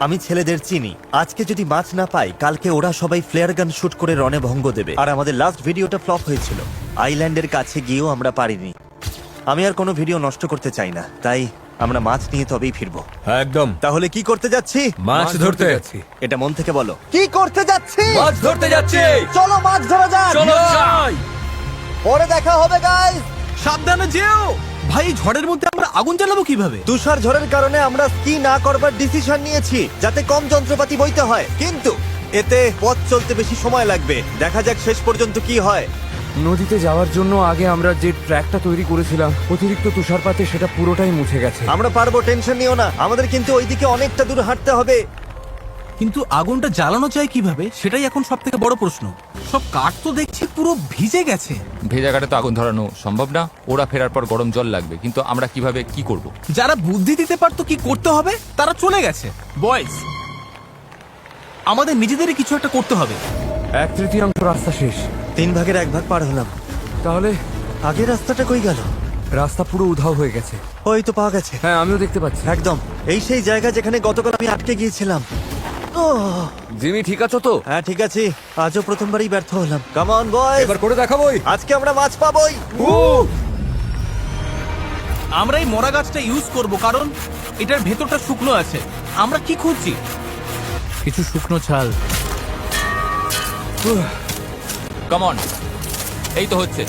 আমি ছেলেদের চিনি। আজকে যদি মাছ না পাই, কালকে ওরা সবাই ফ্লেয়ার গান শুট করে রণে ভঙ্গ দেবে। আর আমাদের লাস্ট ভিডিওটা ফ্লপ হয়েছিল, আইল্যান্ডের কাছে গিয়েও আমরা পারিনি। আমি আর কোনো ভিডিও নষ্ট করতে চাই না, তাই আমরা মাছ নিয়ে তবেই ফিরবো। একদম। তাহলে কি করতে যাচ্ছি? মাছ ধরতে যাচ্ছি। এটা মন থেকে বলো। কি করতে যাচ্ছি? মাছ ধরতে যাচ্ছি। চলো মাছ ধরা যাক। চলো। পরে দেখা হবে গাইস। সাবধানে যেও ভাই, এই ঝড়ের মধ্যে আমরা আগুন জ্বালাবো কিভাবে? তুষার ঝড়ের কারণে আমরা স্কি না করবার ডিসিশন নিয়েছি, যাতে কম যন্ত্রপাতি বইতে হয়, কিন্তু এতে পথ চলতে বেশি সময় লাগবে। দেখা যাক শেষ পর্যন্ত কি হয়। নদীতে যাওয়ার জন্য আগে আমরা যে ট্র্যাকটা তৈরি করেছিলাম, অতিরিক্ত তুষারপাতে সেটা পুরোটাই মুছে গেছে। আমরা পারবো, টেনশন নিও না। আমাদের কিন্তু ওইদিকে অনেকটা দূর হাঁটতে হবে। কিন্তু আগুনটা জ্বালানো যায় কিভাবে, সেটাই এখন সব থেকে বড় প্রশ্ন। সব কাঠ তো দেখছি পুরো ভিজে গেছে। ভেজা কাঠে তো আগুন ধরানো সম্ভব না। ওরা ফেরার পর গরম জল লাগবে, কিন্তু আমরা কিভাবে কি করব? যারা বুদ্ধি দিতে পারতো কি করতে হবে, তারা চলে গেছে। বয়েজ, আমাদের নিজেদেরই কিছু একটা করতে হবে। 1/3 রাস্তা শেষ। 3 ভাগের 1 ভাগ পার হলাম। তাহলে আগের রাস্তাটা কই গেল? রাস্তা পুরো উধাও হয়ে গেছে। ওই তো পাওয়া গেছে। হ্যাঁ, আমিও দেখতে পাচ্ছি। একদম এই সেই জায়গা যেখানে গতকাল আমি আটকে গিয়েছিলাম। জিমি, ঠিক আছো তো? হ্যাঁ ঠিক আছে, আজও প্রথমবারই ব্যর্থ হলাম। কাম অন বয়, এবার করে দেখাবোই। আজকে আমরা মাছ পাবোই। আমরা এই মরা গাছটা ইউজ করব, কারণ এটার ভেতরটা শুকনো আছে। আমরা কি খুঁজছি? কিছু শুকনো ছাল। কাম অন, এই তো হচ্ছে।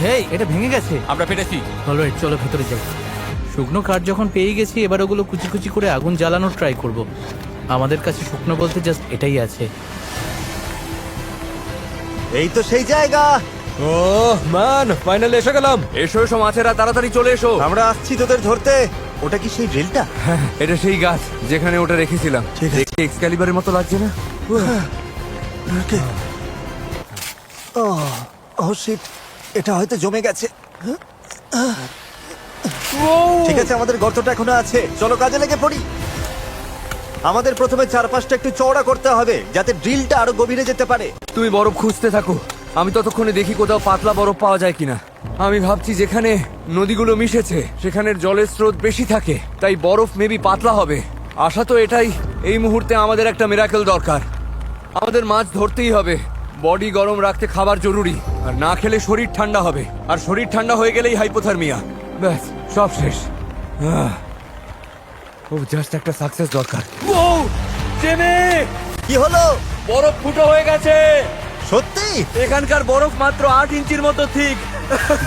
হেই, এটা ভেঙে গেছে। আমরা পেরেছি। অলরাইট, চলো ভেতরে যাই। শুকনো কাঠ যখন পেয়ে গেছি, এবার ওগুলো কুচি কুচি করে আগুন জ্বালানোর ট্রাই করব। আমাদের কাছে শুকনো বলতে জাস্ট এটাই আছে। এই তো সেই জায়গা। ও ম্যান, ফাইনালি এসে গেলাম। এসো এসো মাছেরা, তাড়াতাড়ি চলে এসো। আমরা আসছি তোদের ধরতে। ওটা কি সেই ড্রিলটা? হ্যাঁ, এটা সেই গাছ যেখানে ওটা রেখেছিলাম। ঠিক আছে। দেখতে এক্সক্যালিবারের মতো লাগছে না? ও শিট, এটা হয়তো জমে গেছে। ঠিক আছে, আমাদের গর্তটা এখনো আছে। চলো কাজে লেগে পড়ি। আমাদের প্রথমে চারপাশটা একটু চওড়া করতে হবে, যাতে ড্রিলটা আরো গভীরে যেতে পারে। তুমি বরফ খুঁজতে থাকো, আমি ততক্ষণে দেখি কোথাও পাতলা বরফ পাওয়া যায় কিনা। আমি ভাবছি যেখানে নদীগুলো মিশেছে সেখানের জলের স্রোত বেশি থাকে, তাই বরফ মেবি পাতলা হবে। আশা তো এটাই। এই মুহূর্তে আমাদের একটা মিরাকেল দরকার। আমাদের মাছ ধরতেই হবে। বডি গরম রাখতে খাবার জরুরি, আর না খেলে শরীর ঠান্ডা হবে, আর শরীর ঠান্ডা হয়ে গেলেই হাইপোথার্মিয়া। ব্যাস, সব শেষ। ও জাস্ট একটা সাকসেস দরকার। ও জেমে, কি হলো? বরফ ফুটো হয়ে গেছে। সত্যি? এখানকার বরফ মাত্র 8 ইঞ্চির মতো ঠিক।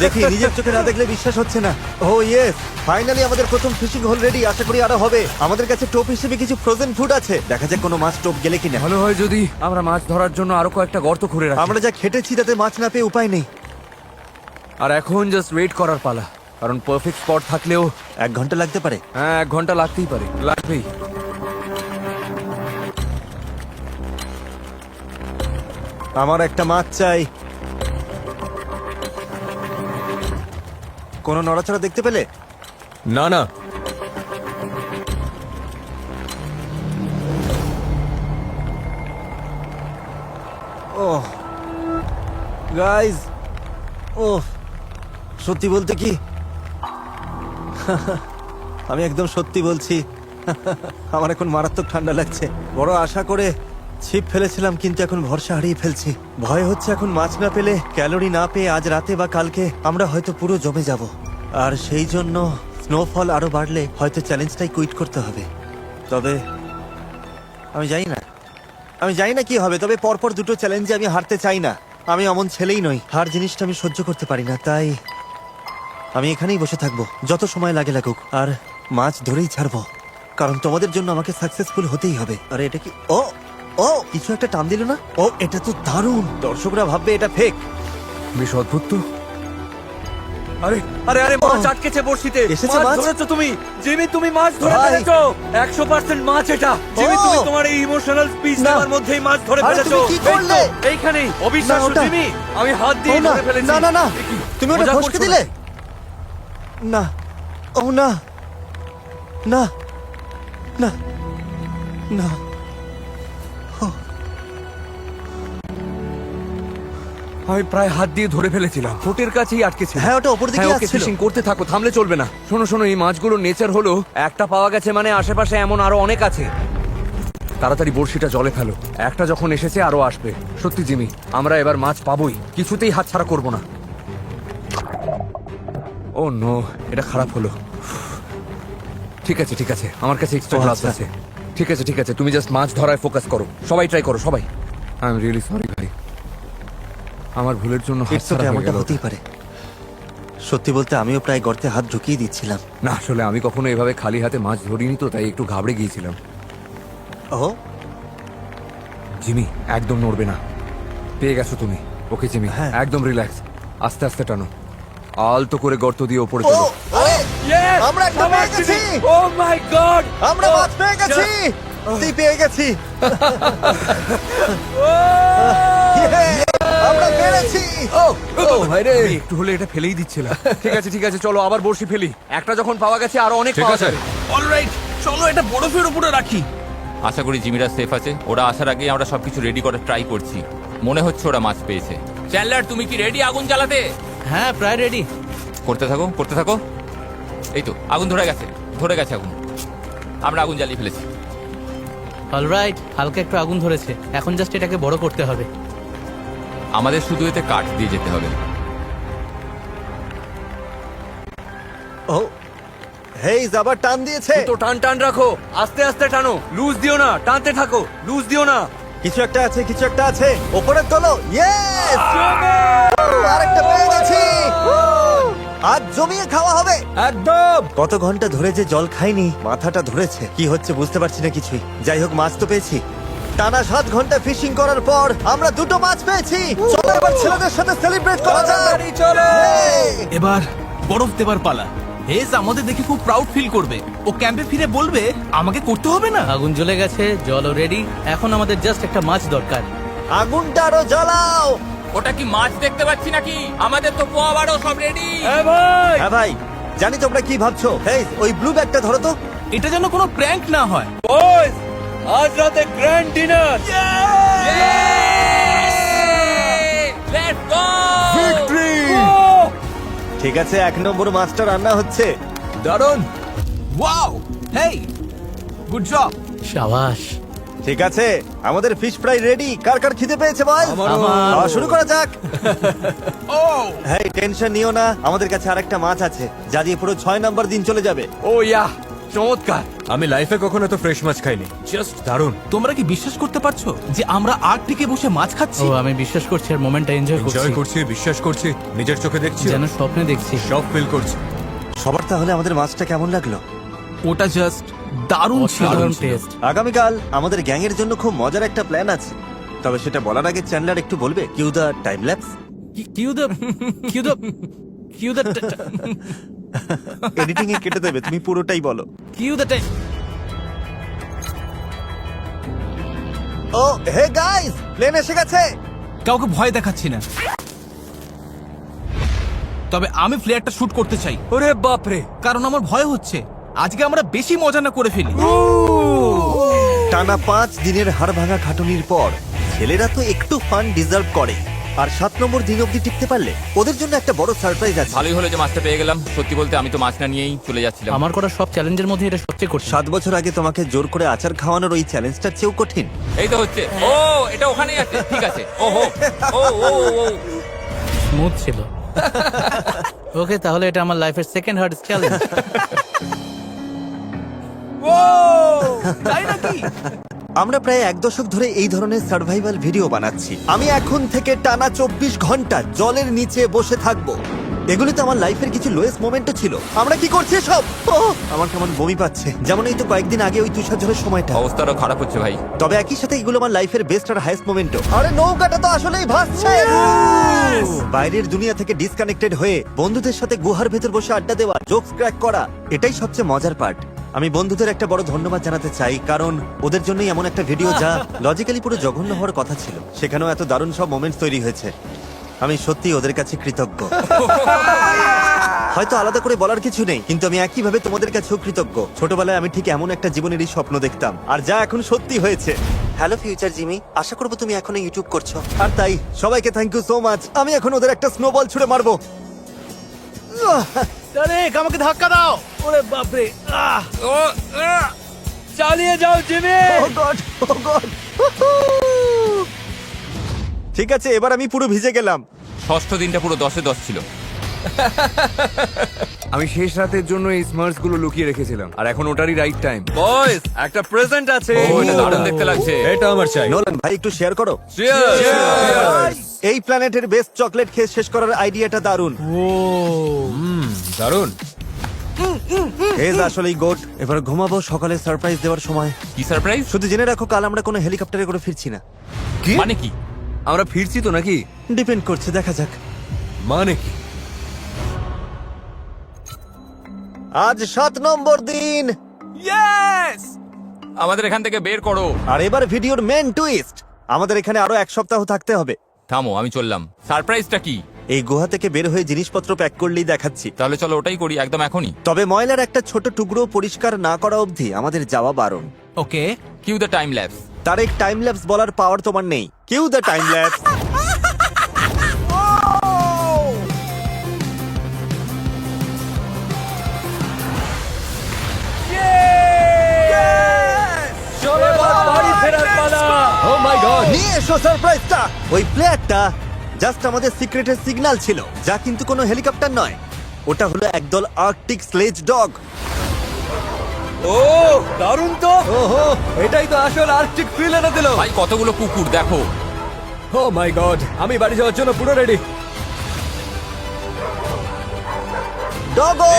দেখি, নিজের চোখে না দেখলে বিশ্বাস হচ্ছে না। ও ইয়েস, ফাইনালি আমাদের প্রথম ফিশিং হোল রেডি। আশা করি আরো হবে। আমাদের কাছে টোপ হিসেবে কিছু ফ্রোজেন ফুড আছে। দেখা যাক কোনো মাছ টোপ গেলে কিনা। ভালো হয় যদি আমরা মাছ ধরার জন্য আরো কয়েকটা গর্ত খুঁড়ে রাখি। আমরা যা খেটেছি তাতে মাছ না পেয়ে উপায় নেই। আর এখন জাস্ট ওয়েট করার পালা, কারণ পারফেক্ট স্পট থাকলেও 1 ঘন্টা লাগতে পারে। হ্যাঁ 1 ঘন্টা লাগতেই পারে, লাগবেই। আমার একটা মাছ চাই। কোনো নড়াচড়া দেখতে পেলে? না না, ও গাইস, ও সত্যি বলতে কি, আমি একদম সত্যি বলছি। আমার এখন মারাত্মক ঠান্ডা লাগছে। বড় আশা করে ছিপ ফেলেছিলাম, কিন্তু এখন ভরসা হারিয়ে ফেলছি। ভয় হচ্ছে এখন মাছ না পেলে, ক্যালোরি না পেয়ে আজ রাতে বা কালকে আমরা হয়তো পুরো জমে যাব। আর সেই জন্য স্নোফল আরো বাড়লে হয়তো চ্যালেঞ্জটাই কুইট করতে হবে। তবে আমি জানি না কি হবে। তবে পরপর দুটো চ্যালেঞ্জে আমি হারতে চাই না। আমি অমন ছেলেই নই, হার জিনিসটা আমি সহ্য করতে পারি না। তাই আমি এখানেই বসে থাকবো, যত সময় লাগে লাগুক, আর মাছ ধরেই ছাড়বো, কারণ তোমাদের জন্য আমাকে সাকসেসফুল হতেই হবে। আরে এটা কি? ও ও কিছু একটা টান দিল না? ও এটা তো দারুণ। দর্শকরা ভাববে এটা ফেক। বেশ অদ্ভুত তো। আরে আরে আরে, মাছ ও, আটকেছে বড়শিতে। এসেছে মাছ? ধরেছো তুমি জিমি, তুমি মাছ ধরে ভাই। ফেলেছো। 100% মাছ এটা। জিমি, ও। তুমি তোমার এই ইমোশনাল স্পিচ না। দেওয়ার মধ্যেই মাছ ধরে আরে ফেলেছো। তুমি কি করলে? এই তো, এইখানেই। অবিশ্বাস্য ওটা- জিমি, আমি হাত ও দিয়ে না, ধরে ফেলেছি। না না না, এ কি? তুমি ওটা মজা ফসকে করছো দিলে? নাকি? না, ও না, না, না না আমি প্রায় হাত দিয়ে ধরে ফেলেছিলাম, ঠোঁটের কাছেই আটকে ছিল। হ্যাঁ, ওটা ওপর দিকে হ্যাঁ, ওকে আসছিল। ফিশিং করতে থাকো, থামলে চলবে না। শোনো শোনো, এই মাছগুলোর নেচার হলো একটা পাওয়া গেছে মানে আশেপাশে এমন আরো অনেক আছে। তাড়াতাড়ি বড়শিটা জলে ফেলো, একটা যখন এসেছে আরো আসবে। সত্যি জিমি, আমরা এবার মাছ পাবোই, কিছুতেই হাতছাড়া করব না। ও নো, এটা খারাপ হলো। ঠিক আছে ঠিক আছে, আমার কাছে এক্সট্রা ও, গ্লাস আচ্ছা। আছে। ঠিক আছে ঠিক আছে, তুমি জাস্ট মাছ ধরায় ফোকাস করো। সবাই ট্রাই করো, সবাই। আই এম রিয়েলি সরি ভাই, আমার ভুলের জন্য ইটস ওকে, হাতছাড়া হয়ে এমনটা গেল। হতেই পারে। সত্যি বলতে আমিও প্রায় গর্তে হাত ঢুকিয়ে দিচ্ছিলাম। না আসলে আমি কখনো এভাবে খালি হাতে মাছ ধরিনি তো, তাই একটু ঘাবড়ে গিয়েছিলাম। ও জিমি, একদম নড়বে না। পেয়ে গেছো তুমি। ওকে জিমি, হ্যাঁ। একদম রিল্যাক্স। আস্তে আস্তে টানো, আলতো করে গর্ত দিয়ে ওপরে ও তোলো। আরে, আমরা একটা পেয়ে গেছি। ও মাই গড, আমরা মাছ পেয়ে গেছি। পেয়ে গেছি। Yeah, আমরা পেরেছি। ও ভাই রে, আমি একটু হলে এটা ফেলেই দিচ্ছিলাম। ঠিক আছে ঠিক আছে, চলো আবার বড়শি ফেলি। একটা যখন পাওয়া গেছে আরো অনেক ঠিক পাওয়া আছে। যাবে। অলরাইট, চলো এটা বরফের উপরে রাখি। আশা করি জিমিরা সেফ আছে। ওরা আসার আগেই আমরা সবকিছু রেডি করার ট্রাই করছি। মনে হচ্ছে ওরা মাছ পেয়েছে। চ্যান্ডলার, তুমি কি রেডি আগুন জ্বালাতে? হ্যাঁ, প্রায় রেডি। করতে থাকো করতে থাকো। এই তো আগুন ধরে গেছে আগুন। আমরা আগুন জ্বালিয়ে ফেলেছি। অলরাইট, হালকা একটু আগুন ধরেছে, এখন জাস্ট এটাকে বড় করতে হবে। আমাদের শুধু এতে কাঠ দিয়ে যেতে হবে। ও হেই, আবার টান দিয়েছে। তো টান টান রাখো, আস্তে আস্তে টানো, লুজ দিও না, টানতে থাকো, লুজ দিও না। কিছু একটা আছে, কিছু একটা আছে। ওপরে তোলো। ইয়েস, আরেকটা পেয়ে গেছি। আজ জমিয়ে খাওয়া হবে। একদম। কত ঘন্টা ধরে যে জল খাইনি, মাথাটা ধরেছে। কি হচ্ছে বুঝতে পারছি না কিছুই। যাই হোক, মাছ তো পেয়েছি। টানা 7 ঘন্টা ফিশিং করার পর আমরা 2টো মাছ পেয়েছি। চলো এবার ছেলেদের সাথে সেলিব্রেট করা যাক। চলো। Yay! এবার বরফ দেবার পালা। হেজ আমাদের দেখে খুব প্রাউড ফিল করবে। ও ক্যাম্পে ফিরে বলবে আমাকে করতে হবে না। আগুন জ্বলে গেছে, জলও রেডি, এখন আমাদের জাস্ট একটা মাছ দরকার। আগুনটা আরো জ্বালাও। ওটা কি মাছ দেখতে পাচ্ছি নাকি? আমাদের তো পোয়া বাড়ো সব রেডি। হ্যাঁ ভাই, জানি তোমরা কি ভাবছো। হেই, ওই ব্লু ব্যাগটা ধরো তো। এটা যেন কোনো প্র্যাঙ্ক না হয়। আজ রাতে গ্র্যান্ড ডিনার। Let's go! ঠিক আছে, 1 নম্বর মাছটা রান্না হচ্ছে। দারুণ। ওয়াও, হেই, গুড জব। সাবাস। ঠিক আছে, আমাদের ফিশ ফ্রাই রেডি। কার কার খিদে পেয়েছে বল? আমার। খাওয়া শুরু করা যাক। ও, হেই, টেনশন নিও না, আমাদের কাছে আরেকটা মাছ আছে যা দিয়ে পুরো 6 নম্বর দিন চলে যাবে। ও ইয়া, চমৎকার। আমি লাইফে কখনো তো ফ্রেশ মাছ খাইনি, জাস্ট দারুণ। তোমরা কি বিশ্বাস করতে পারছো যে আমরা আর্কটিকে বসে মাছ খাচ্ছি? ও, আমি বিশ্বাস করছি আর মোমেন্টটা এনজয় করছি, এনজয় করছি, বিশ্বাস করছি, নিজের চোখে দেখছি, যেন স্বপ্নে দেখছি। সব ফিল করছি। সবার তাহলে আমাদের মাছটা কেমন লাগলো? ওটা জাস্ট দারুণ ছিল। অসাধারণ টেস্ট। আগামীকাল আমাদের গ্যাং এর জন্য খুব মজার একটা প্ল্যান আছে। তবে সেটা বলার আগে চ্যান্ডলার একটু বলবে cue the time lapse. Cue the editing এ কেটে দেবে, তুমি পুরোটাই বলো। ও হে গাইস, প্লেন এসে গেছে। কাউকে ভয় দেখাচ্ছি না, তবে আমি ফ্লেয়ারটা শুট করতে চাই, ওরে বাপ রে। কারণ আমার ভয় হচ্ছে আজকে আমরা বেশি মজা না করে ফেলি। টানা 5 দিনের হাড় ভাঙা খাটুনির পর ছেলেরা তো একটু ফান ডিজার্ভ করে। আর 7 নম্বর দিন অব্দি টিকতে পারলে ওদের জন্য একটা বড় সারপ্রাইজ আছে। ভালোই হলো যে মাছটা পেয়ে গেলাম। সত্যি বলতে আমি তো মাছ না নিয়েই চলে যাচ্ছিলাম। আমার করা সব চ্যালেঞ্জের মধ্যে এটা সবচেয়ে কঠিন। 7 বছর আগে তোমাকে জোর করে আচার খাওয়ানোর ওই চ্যালেঞ্জটার চেয়েও কঠিন। এই তো হচ্ছে। ও, এটা ওখানেই আছে। ঠিক আছে। ওহো, ও ও ও। স্মুথ ছিল। ওকে, তাহলে এটা আমার লাইফের সেকেন্ড হার্ডেস্ট চ্যালেঞ্জ। তাই নাকি? আমরা প্রায় 1 দশক ধরে এই ধরনের সার্ভাইভাল ভিডিও বানাচ্ছি। আমি এখন থেকে টানা 24 ঘন্টা জলের নিচে বসে থাকবো। এগুলি তো আমার লাইফের কিছু লোয়েস্ট মোমেন্টও ছিল। আমরা কি করছি সব? আমার কেমন বমি পাচ্ছে, যেমন এই তো কয়েকদিন আগে ওই তুষার ঝড়ের সময়টা। অবস্থাটা খারাপ হচ্ছে ভাই। তবে একই সাথে এগুলো আমার লাইফের বেস্ট আর হাইস্ট মোমেন্টও। আরে নৌকাটা তো আসলেই ভাসছে। বাইরের দুনিয়া থেকে ডিসকানেক্টেড হয়ে বন্ধুদের সাথে গুহার ভেতর বসে আড্ডা দেওয়া, জোকস ক্র্যাক করা, এটাই সবচেয়ে মজার পার্ট। আমি বন্ধুদের একটা বড় ধন্যবাদ জানাতে চাই, কারণ ওদের জন্যই এমন একটা ভিডিও যা লজিক্যালি পুরো জঘন্য হওয়ার কথা ছিল, সেখানেও এত দারুণ সব মোমেন্টস তৈরি হয়েছে। আমি সত্যি ওদের কাছে কৃতজ্ঞ। হয়তো আলাদা করে বলার কিছু নেই, কিন্তু আমি একইভাবে তোমাদের কাছেও কৃতজ্ঞ। ছোটবেলায় আমি ঠিক এমন একটা জীবনেরই স্বপ্ন দেখতাম, আর যা এখন সত্যি হয়েছে। হ্যালো ফিউচার জিমি, আশা করবো তুমি এখনো ইউটিউব করছো। আর তাই সবাইকে থ্যাংক ইউ সো মাচ। আমি এখন ওদের একটা স্নোবল ছুড়ে মারবো। তারেক আমাকে ধাক্কা দাও। ওরে বাপরে, চালিয়ে যাও Jimmy. Oh God, oh God. ঠিক আছে, এবার আমি পুরো ভিজে গেলাম। ষষ্ঠ দিনটা পুরো 10-এ 10 ছিল। আমি শেষ রাতের জন্য এই স্মার্টস গুলো লুকিয়ে রেখেছিলাম, আর এখন ওটারই রাইট টাইম। বয়েস, একটা প্রেজেন্ট আছে। ও, এটা দারুণ দেখতে লাগছে। এটা আমার চাই। নোলান ভাই, একটু শেয়ার করো। এই প্ল্যানেটের বেস্ট চকলেট খেয়ে শেষ করার আইডিয়াটা দারুণ। দারুন। হেজ আসলেই গোট। এবার ঘুমাবো, সকালে সারপ্রাইজ দেওয়ার সময়। কি সারপ্রাইজ? শুধু জেনে রাখো, কাল আমরা কোনো হেলিকপ্টারে করে ফিরছি না। মানে কি? আমরা ফিরছি তো নাকি? ডিপেন্ড করছে, দেখা যাক। মানে কি? আজ 7 নম্বর দিন, ইয়েস! আমাদের এখান থেকে বের করো। আর এবার ভিডিওর মেন টুইস্ট। আমাদের এখানে আরো 1 সপ্তাহ থাকতে হবে। থামো, আমি চললাম। সারপ্রাইজটা কি? এই গুহা থেকে বের হয়ে জিনিসপত্র প্যাক করলেই দেখাচ্ছি। তাহলে চলো ওটাই করি, একদম এখনই। তবে ময়লার একটা ছোট টুকরো পরিষ্কার না করা অবধি আমাদের যাওয়া বারণ। Okay, cue the time lapse. তার এক টাইম ল্যাপস বলার পাওয়ার তোমার নেই। Cue the time lapse. Oh my God. নিয়ে এসো সারপ্রাইজটা। ওই প্লেয়ারটা জাস্ট আমাদের সিক্রেটের সিগন্যাল ছিল, যা কিন্তু কোনো হেলিকপ্টার নয়। ওটা হলো একদল আর্কটিক স্লেজ ডগ। ও দারুণ তো। ওহো, এটাই তো আসল আর্কটিক ফিল এনে দিল। ভাই, কতগুলো কুকুর দেখো। ও মাই গড, আমি বাড়ি যাওয়ার জন্য পুরো রেডি। ডগো!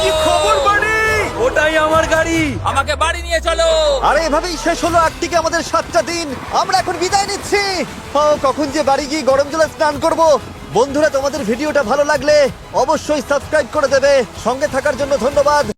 কি খবর বাড়ি? ওটাই আমার গাড়ি। আমাকে বাড়ি নিয়ে চলো। আর এভাবেই শেষ হলো আর্কটিকে আমাদের 7টা দিন। আমরা এখন বিদায় নিচ্ছি। ও, কখন যে বাড়ি গিয়ে গরম জলে স্নান করব। বন্ধুরা, তোমাদের ভিডিওটা ভালো লাগলে অবশ্যই সাবস্ক্রাইব করে দেবে। সঙ্গে থাকার জন্য ধন্যবাদ।